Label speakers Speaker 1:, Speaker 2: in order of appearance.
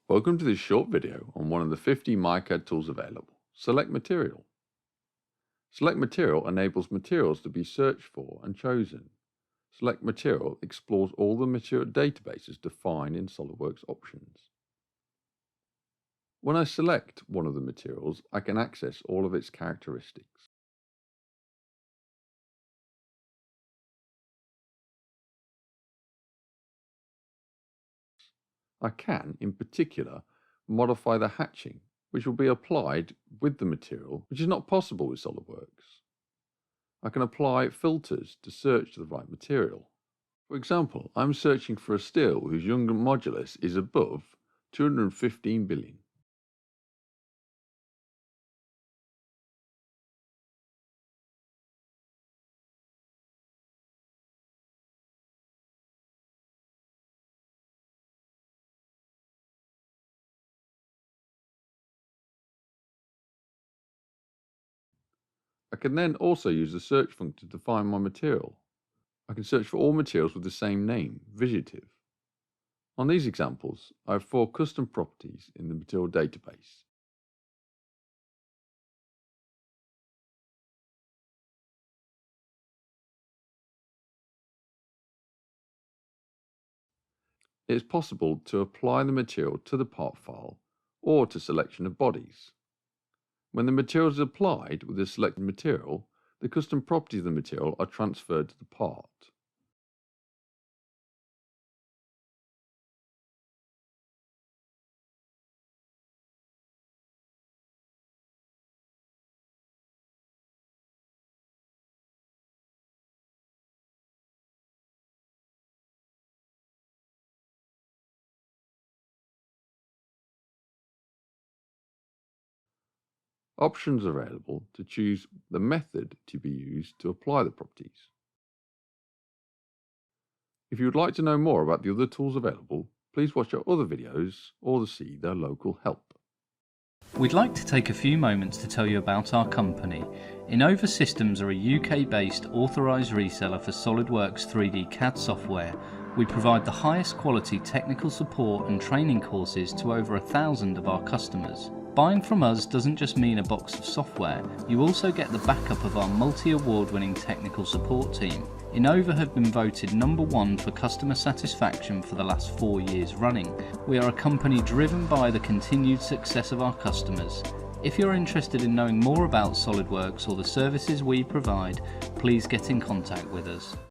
Speaker 1: Welcome to this short video on one of the 50 myCAD tools available, SelectMaterial. SelectMaterial enables materials to be searched for and chosen. SelectMaterial explores all the material databases defined in SOLIDWORKS options. When I select one of the materials, I can access all of its characteristics. I can, in particular, modify the hatching, which will be applied with the material, which is not possible with SOLIDWORKS. I can apply filters to search the right material. For example, I'm searching for a steel whose Young modulus is above 215 billion. I can then also use the search function to find my material. I can search for all materials with the same name, Visiativ. On these examples, I have 4 custom properties in the material database. It is possible to apply the material to the part file or to selection of bodies. When the material is applied with the selected material, the custom properties of the material are transferred to the part. Options are available to choose the method to be used to apply the properties. If you would like to know more about the other tools available, please watch our other videos or see their local help.
Speaker 2: We'd like to take a few moments to tell you about our company. Innova Systems are a UK-based authorised reseller for SOLIDWORKS 3D CAD software. We provide the highest quality technical support and training courses to over 1,000 of our customers. Buying from us doesn't just mean a box of software, you also get the backup of our multi-award winning technical support team. Innova have been voted #1 for customer satisfaction for the last 4 years running. We are a company driven by the continued success of our customers. If you're interested in knowing more about SOLIDWORKS or the services we provide, please get in contact with us.